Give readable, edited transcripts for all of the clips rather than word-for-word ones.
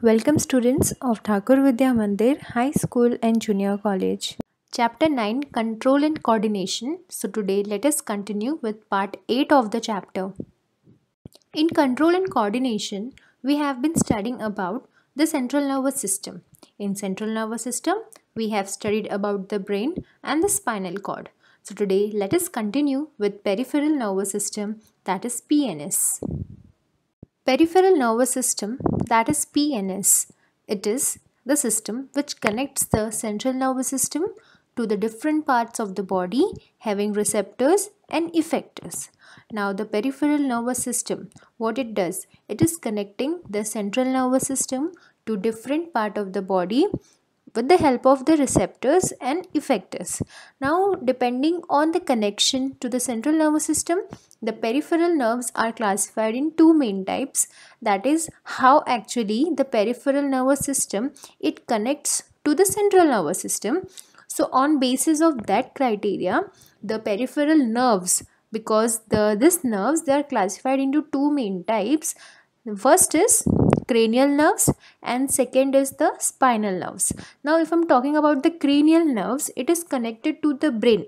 Welcome students of Thakur Vidya Mandir High School and Junior College. Chapter 9 Control and Coordination. So today let us continue with part 8 of the chapter. In control and coordination, we have been studying about the central nervous system. In central nervous system, we have studied about the brain and the spinal cord. So today let us continue with peripheral nervous system, that is PNS. Peripheral nervous system, that is PNS. It is the system which connects the central nervous system to the different parts of the body having receptors and effectors. Now the peripheral nervous system, what it does? It is connecting the central nervous system to different part of the body with the help of the receptors and effectors. Now, depending on the connection to the central nervous system, the peripheral nerves are classified in two main types. That is how actually the peripheral nervous system it connects to the central nervous system. So on basis of that criteria, the peripheral nerves, because these nerves they are classified into two main types. The first is cranial nerves and second is the spinal nerves. Now if I'm talking about the cranial nerves, it is connected to the brain.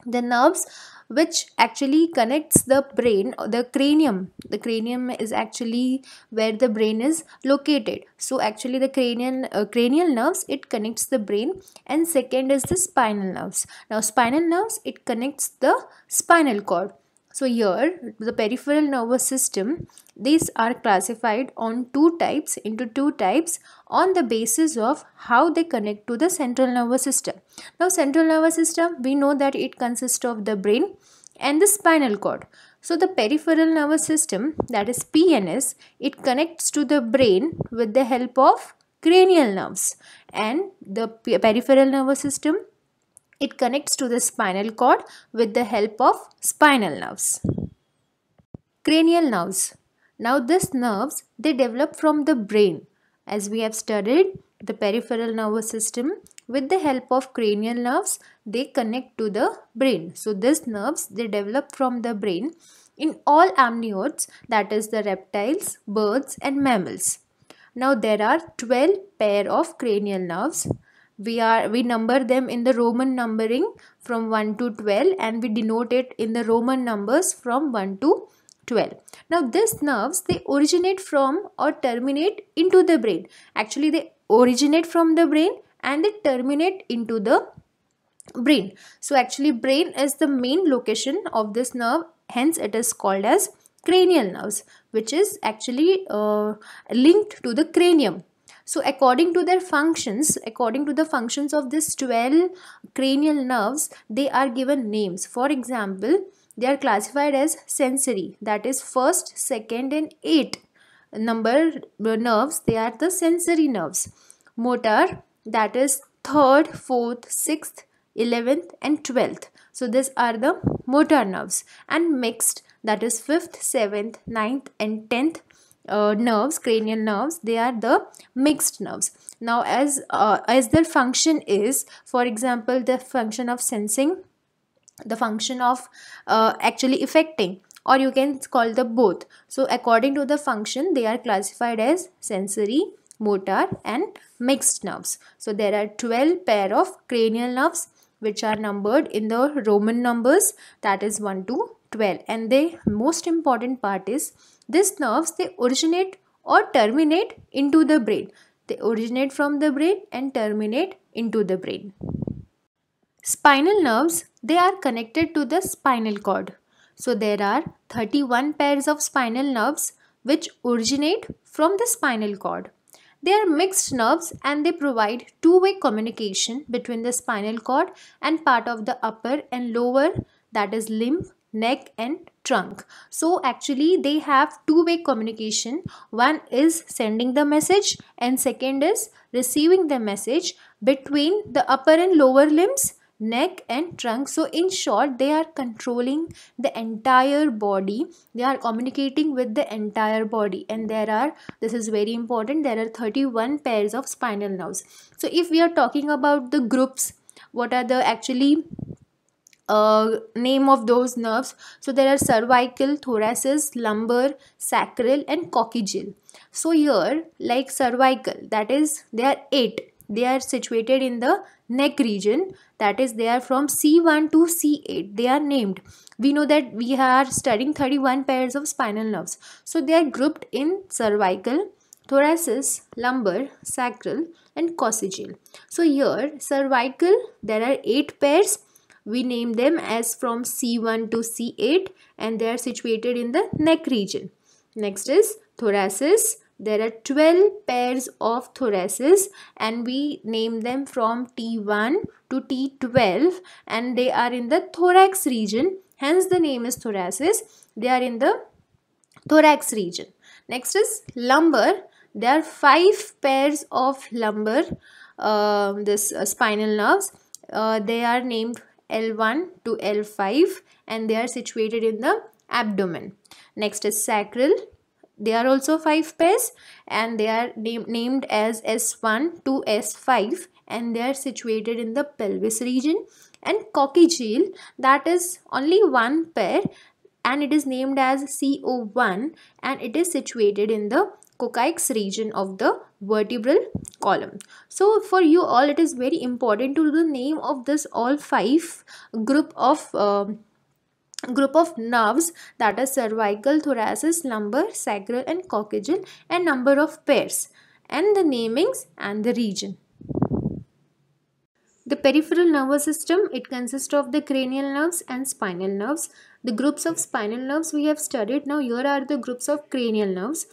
The nerves which actually connects the brain, the cranium is actually where the brain is located. So actually the cranial nerves it connects the brain, and second is the spinal nerves. Now spinal nerves it connects the spinal cord. So here the peripheral nervous system, these are classified into two types on the basis of how they connect to the central nervous system. Now central nervous system, we know that it consists of the brain and the spinal cord. So the peripheral nervous system, that is PNS, it connects to the brain with the help of cranial nerves, and the peripheral nervous system it connects to the spinal cord with the help of spinal nerves. Cranial nerves. Now these nerves they develop from the brain. As we have studied, the peripheral nervous system with the help of cranial nerves they connect to the brain. So these nerves they develop from the brain in all amniotes, that is the reptiles, birds and mammals. Now there are 12 pair of cranial nerves. We number them in the Roman numbering from 1 to 12, and we denote it in the Roman numbers from 1 to 12. Now these nerves they originate from or terminate into the brain. Actually they originate from the brain and they terminate into the brain. So actually brain is the main location of this nerve, hence it is called as cranial nerves, which is actually linked to the cranium. So according to the functions of these 12 cranial nerves, they are given names. For example, they are classified as sensory, that is first, second and 8 number nerves, they are the sensory nerves. Motor, that is third, fourth, sixth, 11th and 12th. So these are the motor nerves. And mixed, that is 5th, 7th, 9th and 10th nerves, cranial nerves, they are the mixed nerves. Now as their function is, for example, the function of sensing, the function of actually affecting, or you can call the both. So according to the function they are classified as sensory, motor and mixed nerves. So there are 12 pair of cranial nerves which are numbered in the Roman numbers, that is 1 to 12, and the most important part is these nerves they originate or terminate into the brain. They originate from the brain and terminate into the brain. Spinal nerves they are connected to the spinal cord. So there are 31 pairs of spinal nerves which originate from the spinal cord. They are mixed nerves and they provide two-way communication between the spinal cord and part of the upper and lower, that is limb, neck and trunk. So actually they have two-way communication. One is sending the message and second is receiving the message between the upper and lower limbs, neck and trunk. So in short they are controlling the entire body, they are communicating with the entire body, and this is very important, there are 31 pairs of spinal nerves. So if we are talking about the groups, what are the actually name of those nerves. So there are cervical, thoracic, lumbar, sacral and coccygeal. So here, like cervical, that is there are 8. They are situated in the neck region, that is they are from C1 to C8. They are named. We know that we are studying 31 pairs of spinal nerves. So they are grouped in cervical, thoracic, lumbar, sacral and coccygeal. So here cervical, there are 8 pairs. We name them as from C1 to C8 and they are situated in the neck region. Next is thoracic. There are 12 pairs of thoraces and we name them from T1 to T12 and they are in the thorax region. Hence the name is thoracic. They are in the thorax region. Next is lumbar. There are 5 pairs of lumbar spinal nerves. They are named L1 to L5 and they are situated in the abdomen. Next is sacral. They are also 5 pairs and they are named as S1 to S5 and they are situated in the pelvis region. And coccygeal, that is only 1 pair and it is named as CO1 and it is situated in the coccyx region of the vertebral column. So for you all, it is very important to know the name of this all 5 group of nerves, that is cervical, thoracic, lumbar, sacral and coccygeal, and number of pairs and the namings and the region. The peripheral nervous system, it consists of the cranial nerves and spinal nerves. The groups of spinal nerves we have studied. Now here are the groups of cranial nerves.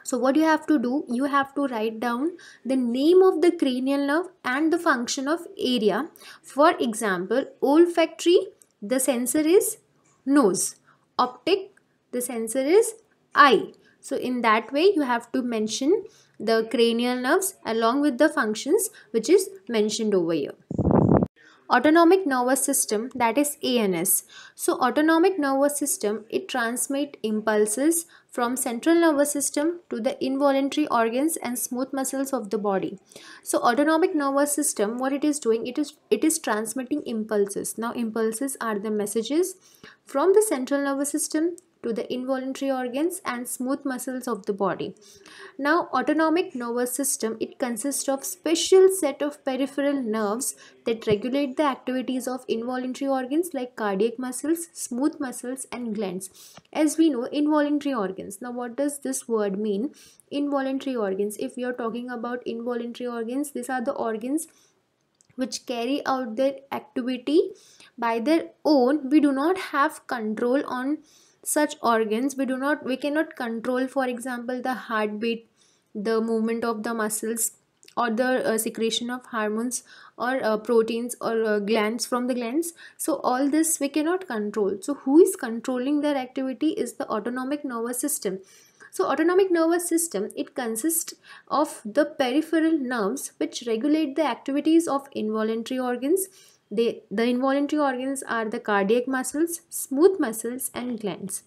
So what you have to do, you have to write down the name of the cranial nerve and the function of area. For example, olfactory, the sensor is nose. Optic, the sensor is eye. So in that way you have to mention the cranial nerves along with the functions which is mentioned over here. Autonomic nervous system, that is ANS. So autonomic nervous system, it transmit impulses from central nervous system to the involuntary organs and smooth muscles of the body. So autonomic nervous system, what it is doing, it is transmitting impulses. Now impulses are the messages from the central nervous system to the involuntary organs and smooth muscles of the body. Now autonomic nervous system, it consists of special set of peripheral nerves that regulate the activities of involuntary organs like cardiac muscles, smooth muscles and glands. As we know, involuntary organs. Now what does this word mean? Involuntary organs. If we are talking about involuntary organs, these are the organs which carry out their activity by their own. We do not have control on such organs. We cannot control, for example, the heartbeat, the movement of the muscles or the secretion of hormones or proteins or glands from the glands. So all this we cannot control. So who is controlling their activity is the autonomic nervous system. So autonomic nervous system, it consists of the peripheral nerves which regulate the activities of involuntary organs. The involuntary organs are the cardiac muscles, smooth muscles and glands.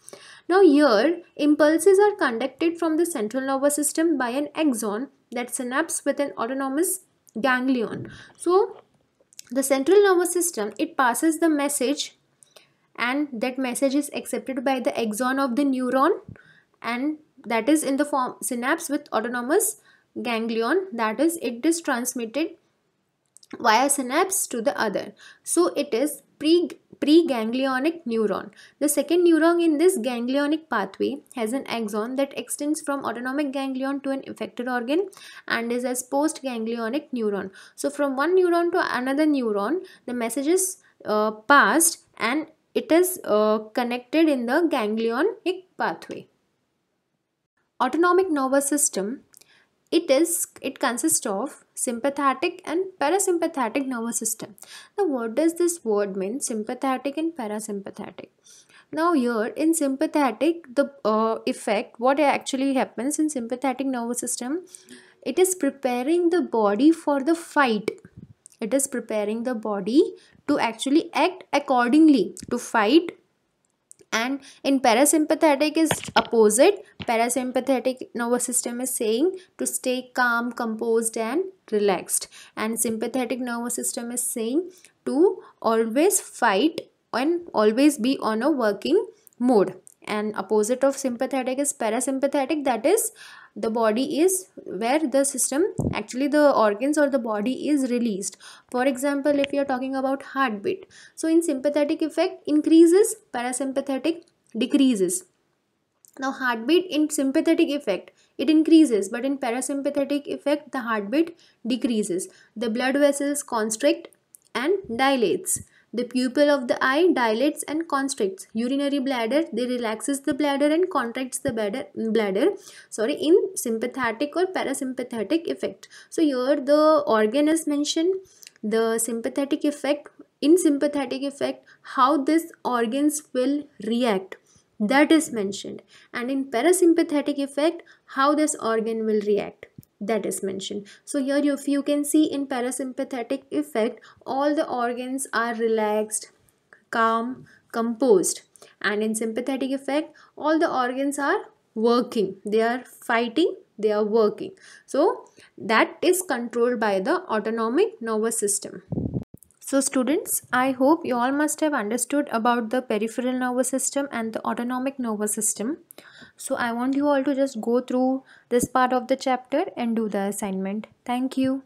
Now here, impulses are conducted from the central nervous system by an axon that synapses with an autonomous ganglion. So the central nervous system, it passes the message and that message is accepted by the axon of the neuron and that is in the form synapse with autonomous ganglion, that is it is transmitted via synapse to the other. So it is preganglionic neuron. The second neuron in this ganglionic pathway has an axon that extends from autonomic ganglion to an affected organ and is as postganglionic neuron. So from one neuron to another neuron, the message is passed and it is connected in the ganglionic pathway. Autonomic nervous system, it consists of sympathetic and parasympathetic nervous system. Now what does this word mean, sympathetic and parasympathetic? Now here in sympathetic, the effect, what actually happens in sympathetic nervous system, it is preparing the body for the fight. It is preparing the body to actually act accordingly to fight And in parasympathetic is opposite. Parasympathetic nervous system is saying to stay calm, composed and relaxed, and sympathetic nervous system is saying to always fight and always be on a working mode. And opposite of sympathetic is parasympathetic, that is the body is where the system, actually the organs or the body is released. For example, if you are talking about heartbeat, so in sympathetic effect increases, parasympathetic decreases. Now heartbeat in sympathetic effect it increases, but in parasympathetic effect the heartbeat decreases. The blood vessels constrict and dilates. The pupil of the eye dilates and constricts. Urinary bladder, they relaxes the bladder and contracts the bladder in sympathetic or parasympathetic effect. So here the organ is mentioned, the sympathetic effect. In sympathetic effect, how these organs will react, that is mentioned, and in parasympathetic effect how this organ will react, that is mentioned. So here if you can see, in parasympathetic effect all the organs are relaxed, calm, composed, and in sympathetic effect all the organs are working, they are fighting, they are working. So that is controlled by the autonomic nervous system. So students, I hope you all must have understood about the peripheral nervous system and the autonomic nervous system. So I want you all to just go through this part of the chapter and do the assignment. Thank you.